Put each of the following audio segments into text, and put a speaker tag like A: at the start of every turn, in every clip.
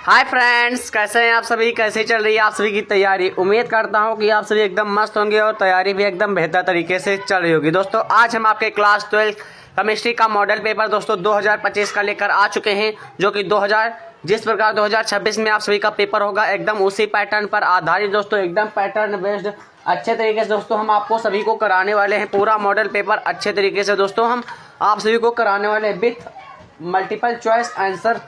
A: Hi friends, कैसे हैं आप सभी। कैसे चल रही है आप सभी की तैयारी। उम्मीद करता हूं कि आप सभी एकदम मस्त होंगे और तैयारी भी एकदम बेहतर तरीके से चल रही होगी। दोस्तों आज हम आपके क्लास 12 केमिस्ट्री का मॉडल पेपर दोस्तों 2025 का लेकर आ चुके हैं, जो कि जिस प्रकार 2026 में आप सभी का पेपर होगा एकदम उसी पैटर्न पर आधारित दोस्तों, एकदम पैटर्न बेस्ड अच्छे तरीके से दोस्तों हम आपको सभी को कराने वाले हैं। पूरा मॉडल पेपर अच्छे तरीके से दोस्तों हम आप सभी को कराने वाले हैं विथ मल्टीपल चॉइस आंसर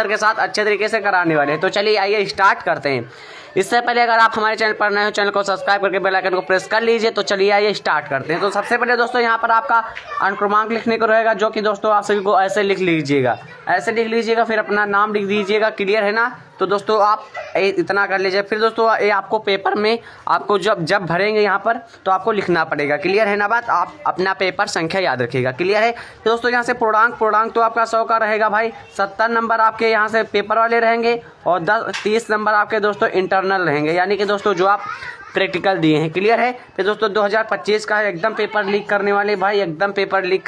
A: के साथ अच्छे तरीके से कराने वाले हैं। तो चलिए आइए स्टार्ट करते हैं। इससे पहले अगर आप हमारे चैनल पर नए हो, चैनल को सब्सक्राइब करके बेल आइकन को प्रेस कर लीजिए। तो चलिए आइए स्टार्ट करते हैं। तो सबसे पहले दोस्तों यहाँ पर आपका अनुक्रमांक लिखने को रहेगा, जो कि दोस्तों आप सभी को ऐसे लिख लीजिएगा, फिर अपना नाम लिख दीजिएगा। क्लियर है ना। तो दोस्तों आप इतना कर लीजिए। फिर दोस्तों ये आपको पेपर में आपको जब भरेंगे यहाँ पर तो आपको लिखना पड़ेगा। क्लियर है ना बात। आप अपना पेपर संख्या याद रखिएगा। क्लियर है। तो दोस्तों यहाँ से पूर्णांक तो आपका 100 का रहेगा भाई। 70 नंबर आपके यहाँ से पेपर वाले रहेंगे और 30 नंबर आपके दोस्तों इंटरनल रहेंगे, यानी कि दोस्तों जो आप प्रैक्टिकल दिए हैं। क्लियर है। फिर दोस्तों 2025 का है, एकदम पेपर लीक करने वाले भाई, एकदम पेपर लीक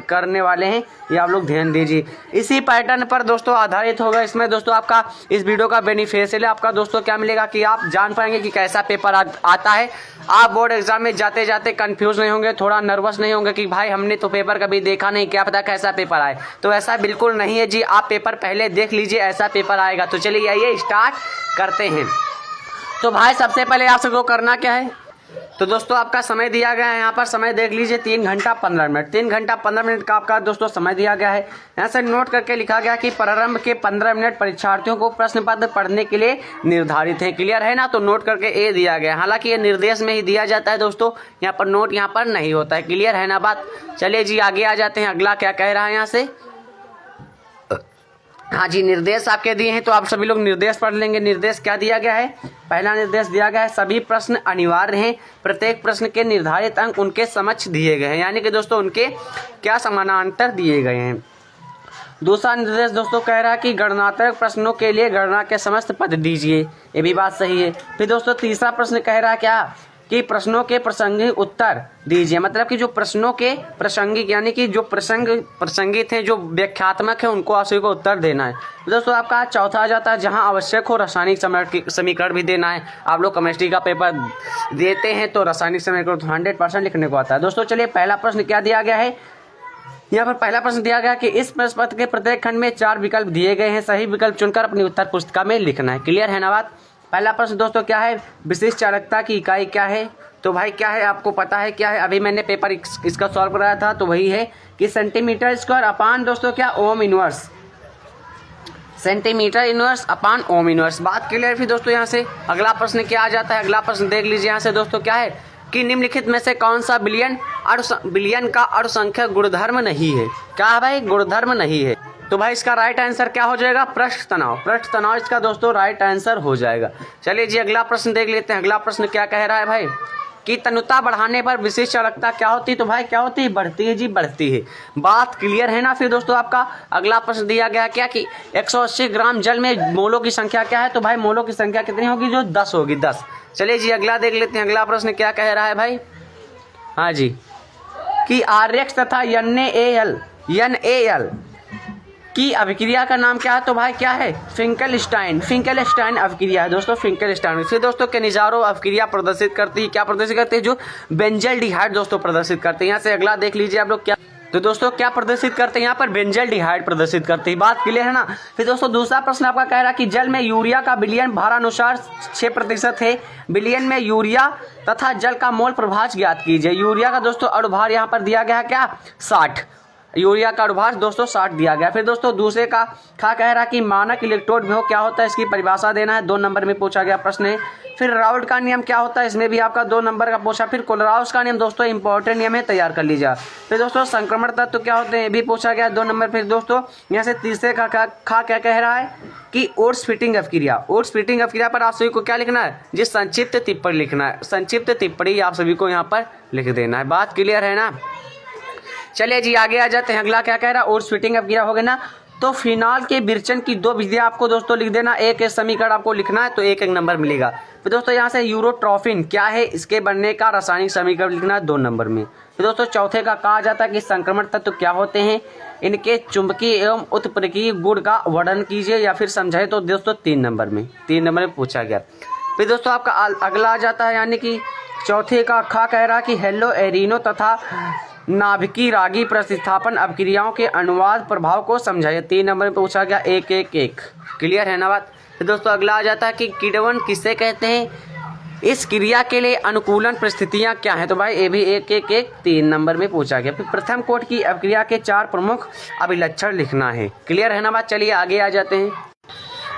A: करने वाले हैं, ये आप लोग ध्यान दीजिए। इसी पैटर्न पर दोस्तों आधारित होगा। इसमें दोस्तों आपका इस वीडियो का बेनिफिशियल है आपका दोस्तों क्या मिलेगा कि आप जान पाएंगे कि कैसा पेपर आता है। आप बोर्ड एग्जाम में जाते जाते कंफ्यूज नहीं होंगे, थोड़ा नर्वस नहीं होंगे कि भाई हमने तो पेपर कभी देखा नहीं, क्या पता कैसा पेपर आए। तो ऐसा बिल्कुल नहीं है जी, आप पेपर पहले देख लीजिए, ऐसा पेपर आएगा। तो चलिए आइए स्टार्ट करते हैं। तो भाई सबसे पहले आप सबको करना क्या है, तो दोस्तों आपका समय दिया गया है, यहाँ पर समय देख लीजिए 3 घंटा 15 मिनट। 3 घंटा 15 मिनट का आपका दोस्तों समय दिया गया है। यहाँ से नोट करके लिखा गया कि प्रारंभ के 15 मिनट परीक्षार्थियों को प्रश्न पत्र पढ़ने के लिए निर्धारित है। क्लियर है ना। तो नोट करके ए दिया गया, हालांकि ये निर्देश में ही दिया जाता है दोस्तों, यहाँ पर नोट यहाँ पर नहीं होता है। क्लियर है ना बात। चलिए जी आगे आ जाते हैं। अगला क्या कह रहा है यहाँ से, हाँ जी निर्देश आपके दिए हैं, तो आप सभी लोग निर्देश पढ़ लेंगे। निर्देश क्या दिया गया है, पहला निर्देश दिया गया है सभी प्रश्न अनिवार्य हैं, प्रत्येक प्रश्न के निर्धारित अंक उनके समक्ष दिए गए हैं, यानी कि दोस्तों उनके क्या समानांतर दिए गए हैं। दूसरा निर्देश दोस्तों कह रहा है कि गणनात्मक प्रश्नों के लिए गणना के समस्त पद दीजिए, ये भी बात सही है। फिर दोस्तों तीसरा प्रश्न कह रहा है क्या कि प्रश्नों के प्रासंगिक उत्तर दीजिए, मतलब कि जो प्रश्नों के प्रासंगिक यानी कि जो प्रसंगित हैं, जो व्याख्यात्मक है, उनको आप सभी को उत्तर देना है। दोस्तों आपका चौथा आ जाता है जहां आवश्यक हो रासायनिक समीकरण भी देना है। आप लोग केमिस्ट्री का पेपर देते हैं तो रासायनिक समीकरण 100% लिखने को आता है। दोस्तों चलिए पहला प्रश्न क्या दिया गया है, यहाँ पर पहला प्रश्न दिया गया कि इस प्रश्न पत्र के प्रत्येक खंड में 4 विकल्प दिए गए हैं, सही विकल्प चुनकर अपनी उत्तर पुस्तिका में लिखना है। क्लियर है ना बात। पहला प्रश्न दोस्तों क्या है, विशिष्ट चालकता की इकाई क्या है। तो भाई क्या है आपको पता है क्या है, अभी मैंने पेपर इसका सॉल्व कराया था, तो वही है कि सेंटीमीटर स्क्वायर अपान दोस्तों क्या ओम इनवर्स, सेंटीमीटर इनवर्स अपान ओम इनवर्स। बात क्लियर। फिर दोस्तों यहाँ से अगला प्रश्न क्या आ जाता है, अगला प्रश्न देख लीजिए यहाँ से दोस्तों क्या है कि निम्नलिखित में से कौन सा बिलियन का अणुसंख्यक गुणधर्म नहीं है। क्या है भाई, गुणधर्म नहीं है। तो भाई इसका राइट आंसर क्या हो जाएगा, पृष्ठ तनाव इसका दोस्तों राइट आंसर हो जाएगा। चलिए जी अगला प्रश्न देख लेते हैं। अगला प्रश्न क्या कह रहा है भाई कि तनुता बढ़ाने पर विशिष्ट चालकता क्या होती है। तो भाई क्या होती है, बढ़ती है जी, बढ़ती है। बात क्लियर है ना। फिर दोस्तों आपका अगला प्रश्न दिया गया क्या कि 180 ग्राम जल में मोलों की संख्या क्या है। तो भाई मोलों की संख्या कितनी होगी, जो 10 होगी, 10। चलिए जी अगला देख लेते हैं। अगला प्रश्न क्या कह रहा है भाई, हाँ जी कि आरएक्स तथा NaL की अभिक्रिया का नाम क्या है। तो भाई क्या है, फिंकेलस्टाइन अभिक्रिया है दोस्तों, फिंकेलस्टाइन। फिर दोस्तों केनिजारो अभिक्रिया प्रदर्शित करती है, क्या प्रदर्शित करती है, जो बेंजल्डिहाइड दोस्तों प्रदर्शित करते हैं। यहाँ से अगला देख लीजिए आप लोग क्या, तो दोस्तों क्या प्रदर्शित करते हैं, यहाँ पर बेंजल्डिहाइड प्रदर्शित करती है। बात क्लियर है ना। फिर दोस्तों दूसरा प्रश्न आपका कह रहा है कि जल में यूरिया का विलयन भारानुसार 6% है, विलयन में यूरिया तथा जल का मोल प्रभाज ज्ञात कीजिए। यूरिया का दोस्तों अणुभार यहाँ पर दिया गया है क्या, 60, यूरिया का अणुभार दोस्तों 60 दिया गया। फिर दोस्तों दूसरे का कह रहा कि मानक इलेक्ट्रोड विभव क्या होता है, इसकी परिभाषा देना है, 2 नंबर में पूछा गया प्रश्न है। फिर राउल्ट का नियम क्या होता है, इसमें भी आपका 2 नंबर का पूछा। फिर कोलराउस का नियम दोस्तों इंपॉर्टेंट नियम है, तैयार कर लीजिए। फिर दोस्तों संक्रमण तत्व क्या होते हैं, ये भी पूछा गया 2 नंबर। फिर दोस्तों यहाँ से तीसरे का क्या कह रहा है कि ओट्स फिटिंग अभिक्रिया पर आप सभी को क्या लिखना है, जिस संक्षिप्त टिप्पणी लिखना है, संक्षिप्त टिप्पणी आप सभी को यहाँ पर लिख देना है। बात क्लियर है ना। चलिए जी आगे आ जाते हैं। अगला क्या कह रहा है, ओट्स फिटिंग अभिक्रिया हो गया ना। तो फिनॉल के विरचन की 2 विधियां आपको दोस्तों लिख देना, एक समीकरण आपको लिखना है तो एक नंबर मिलेगा। फिर दोस्तों यहाँ से यूरोट्रॉफिन क्या है, इसके बनने का रासायनिक समीकरण लिखना है 2 नंबर में। फिर दोस्तों चौथे का कहा जाता है कि संक्रमण तत्व क्या होते हैं, इनके चुंबकीय एवं उत्प्रेरकीय गुण का वर्णन कीजिए या फिर समझाए, तो दोस्तों 3 नंबर में पूछा गया। फिर दोस्तों आपका अगला आ जाता है, यानी कि चौथे का खा कह रहा कि हेलो एरिनो तथा नाभिकीय रागी प्रतिस्थापन अभिक्रियाओं के अनुवाद प्रभाव को समझाइए, 3 नंबर में पूछा गया 1-1-1। क्लियर है ना बात। फिर दोस्तों अगला आ जाता है कि किण्वन किसे कहते हैं, इस क्रिया के लिए अनुकूलन परिस्थितियां क्या हैं, तो भाई ये भी 1-1-1 3 नंबर में पूछा गया। फिर प्रथम कोट की अभिक्रिया के 4 प्रमुख अभिलक्षण लिखना है। क्लियर है ना बात। चलिए आगे आ जाते हैं।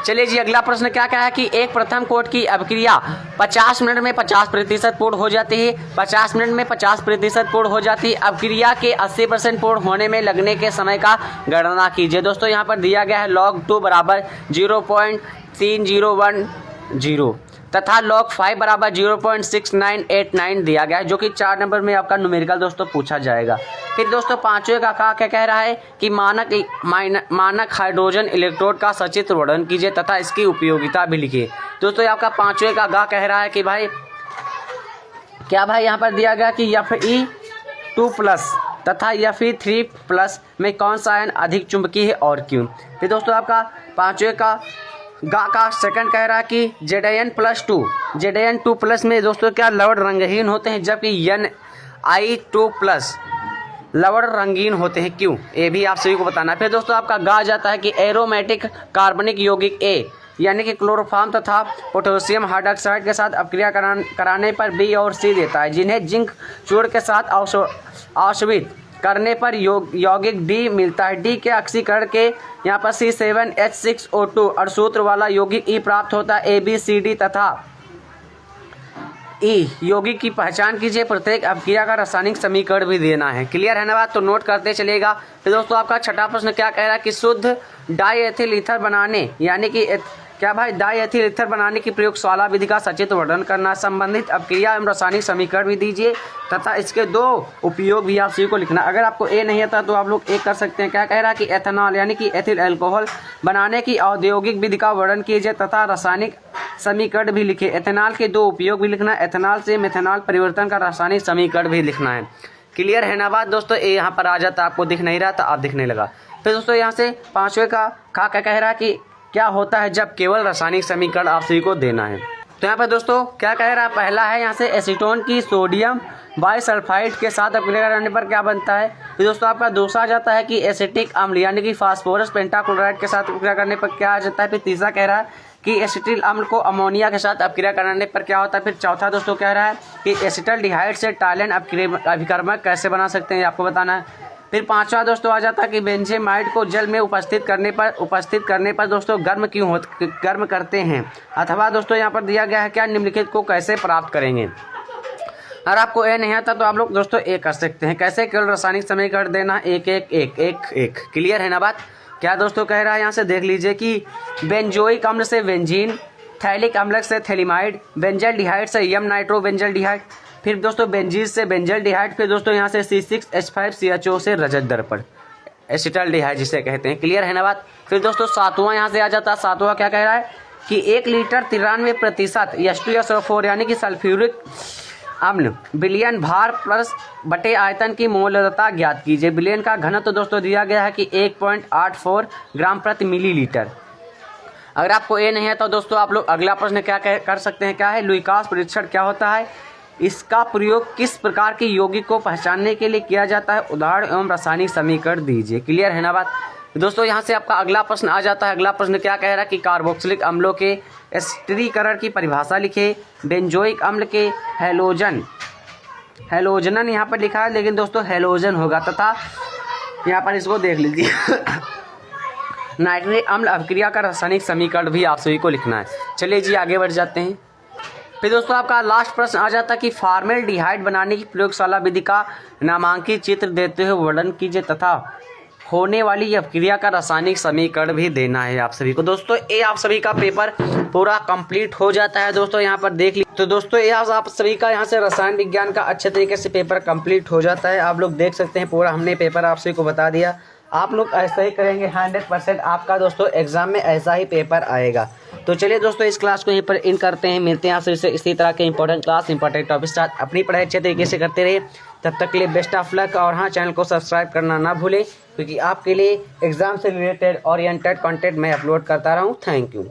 A: चलिए जी अगला प्रश्न क्या कहा है कि एक प्रथम कोट की अभिक्रिया 50 मिनट में 50% पूर्ण हो जाती है, 50 मिनट में 50% पूर्ण हो जाती है। अभिक्रिया के 80% पूर्ण होने में लगने के समय का गणना कीजिए। दोस्तों यहाँ पर दिया गया है log 2 बराबर 0.3010 तथा log 5 बराबर 0.6989 दिया गया है, जो कि 4 नंबर में आपका न्यूमेरिकल दोस्तों पूछा जाएगा। फिर दोस्तों पांचवें का क्या कह रहा है कि मानक हाइड्रोजन इलेक्ट्रोड का सचित्र वर्णन कीजिए तथा इसकी उपयोगिता भी लिखिए। दोस्तों आपका पांचवें का कह रहा है कि भाई क्या भाई यहाँ पर दिया गया कि Fe2+ तथा Fe3+ में कौन सा आयन अधिक चुंबकीय है और क्यों। फिर दोस्तों आपका पांचवें का सेकंड कह रहा है कि Zn+2 में दोस्तों क्या लवण रंगहीन होते हैं, जबकि Ni2+ लवण रंगीन होते हैं, क्यों, ये भी आप सभी को बताना है। फिर दोस्तों आपका आ जाता है कि एरोमेटिक कार्बनिक यौगिक A यानी कि क्लोरोफॉर्म तथा पोटेशियम हाइड्रोक्साइड के साथ अपक्रिया कराने पर B और C देता है, जिन्हें जिंक चूर्ण के साथ आश्वित करने पर यौगिक D मिलता है। D के ऑक्सीकरण के यहाँ पर C7H6O2 और सूत्र वाला यौगिक E प्राप्त होता है। ABCD तथा E यौगिक की पहचान कीजिए, प्रत्येक अभिक्रिया का रासायनिक समीकरण भी देना है। क्लियर है ना बात, तो नोट करते चलेगा। फिर दोस्तों आपका छठा प्रश्न क्या कह रहा है कि शुद्ध डाईएथिल ईथर बनाने यानी कि क्या भाई डाईएथिल ईथर बनाने की प्रयोगशाला विधि का सचित्र वर्णन करना, संबंधित अभिक्रिया एवं रासायनिक समीकरण भी दीजिए तथा इसके 2 उपयोग भी आप सभी को लिखना। अगर आपको ए नहीं आता तो आप लोग एक कर सकते हैं। क्या कह रहा है कि एथेनॉल यानी कि एथिल अल्कोहल बनाने की औद्योगिक विधि का वर्णन कीजिए तथा रासायनिक समीकरण भी लिखे। एथेनॉल के 2 उपयोग भी लिखना है, एथेनॉल से मेथेनॉल परिवर्तन का रासायनिक समीकरण भी लिखना है। क्लियर है ना बात दोस्तों। ये यहाँ पर आ जाता, आपको दिख नहीं रहा था, आप दिखने लगा। फिर दोस्तों यहाँ से पांचवें का क्या कह रहा है कि क्या होता है जब केवल रासायनिक समीकरण आप सभी को देना है। तो यहाँ पर दोस्तों क्या कह रहा है, पहला है यहाँ से एसीटोन की सोडियम बाइसल्फाइड के साथ अभिक्रिया करने पर क्या बनता है। फिर दोस्तों आपका दूसरा आ जाता है कि एसिटिक अम्ल यानी कि फास्फोरस पेंटाक्लोराइड के साथ अभिक्रिया करने पर क्या आ जाता है। फिर तीसरा कह रहा है कि एसिटिल अम्ल को अमोनिया के साथ अभिक्रिया कराने पर क्या होता है। फिर चौथा दोस्तों कह रहा है कि एसिटल्डिहाइड से टाइलेन अभिकर्मक कैसे बना सकते हैं, आपको बताना है। फिर पांचवा दोस्तों आ जाता है कि बेंजेमाइड को जल में उपस्थित करने पर दोस्तों गर्म करते हैं, अथवा दोस्तों यहाँ पर दिया गया है क्या निम्नलिखित को कैसे प्राप्त करेंगे। अगर आपको ए नहीं आता तो आप लोग दोस्तों ए कर सकते हैं। कैसे, केवल रासायनिक समीकरण देना 1-1-1-1-1। क्लियर है ना बात। क्या दोस्तों कह रहा है यहाँ से देख लीजिए कि बेंजोइक अम्ल से बेंजीन, थैलिक अम्ल से थैलिमाइड, बेंजल्डिहाइड से यम नाइट्रो बेंजल्डिहाइड, फिर दोस्तों बेंजीन से बेंजल्डिहाइड, फिर दोस्तों यहाँ से C6H5CHO से रजत दर्पण एसिटल्डिहाइड जिसे कहते हैं। क्लियर है ना बात। फिर दोस्तों सातवां यहाँ से आ जाता है। सातवां क्या कह रहा है कि 1 लीटर 93% H2SO4 यानी कि सल्फ्यूरिक अम्ल बिलियन भार प्लस बटे आयतन की मोलरता ज्ञात कीजिए। बिलियन का घनत्व दोस्तों दिया गया है कि 1.84 ग्राम प्रति मिलीलीटर। अगर आपको ये नहीं है तो दोस्तों आप लोग अगला प्रश्न क्या कर सकते हैं, क्या है लुईकास परीक्षण क्या होता है, इसका प्रयोग किस प्रकार की यौगिक को पहचानने के लिए किया जाता है, उदाहरण एवं रासायनिक समीकरण दीजिए। क्लियर है ना बात। दोस्तों यहाँ से आपका अगला प्रश्न आ जाता है। अगला प्रश्न क्या कह रहा है कि कार्बोक्सिलिक अम्लों के एस्टरीकरण की परिभाषा लिखे। बेंजोइक अम्ल के हेलोजनन यहाँ पर लिखा है, लेकिन दोस्तों हेलोजन होगा, तथा यहाँ पर इसको देख लीजिए नाइट्रिक अम्ल अभिक्रिया का रासायनिक समीकरण भी आप सभी को लिखना है। चलिए जी आगे बढ़ जाते हैं। फिर दोस्तों आपका लास्ट प्रश्न आ जाता है कि फॉर्मेल्डिहाइड बनाने की प्रयोगशाला विधि का नामांकित चित्र देते हुए वर्णन कीजिए तथा होने वाली अभिक्रिया का रासायनिक समीकरण भी देना है आप सभी को। दोस्तों ये आप सभी का पेपर पूरा कंप्लीट हो जाता है। दोस्तों यहाँ पर देख लीजिए, तो दोस्तों ये आप सभी का यहाँ से रसायन विज्ञान का अच्छे तरीके से पेपर कंप्लीट हो जाता है। आप लोग देख सकते हैं पूरा हमने पेपर आप सभी को बता दिया। आप लोग ऐसा ही करेंगे 100% आपका दोस्तों एग्जाम में ऐसा ही पेपर आएगा। तो चलिए दोस्तों इस क्लास को यहीं पर इन करते हैं, मिलते हैं आपसे इसी तरह के इंपॉर्टेंट क्लास इंपॉर्टेंट टॉपिक साथ अपनी पढ़ाई अच्छे तरीके से करते रहिए। तब तक के लिए बेस्ट ऑफ लक, और हाँ चैनल को सब्सक्राइब करना ना भूलें, क्योंकि आपके लिए एग्जाम से रिलेटेड ओरिएंटेड कंटेंट मैं अपलोड करता रहा हूँ। Thank you.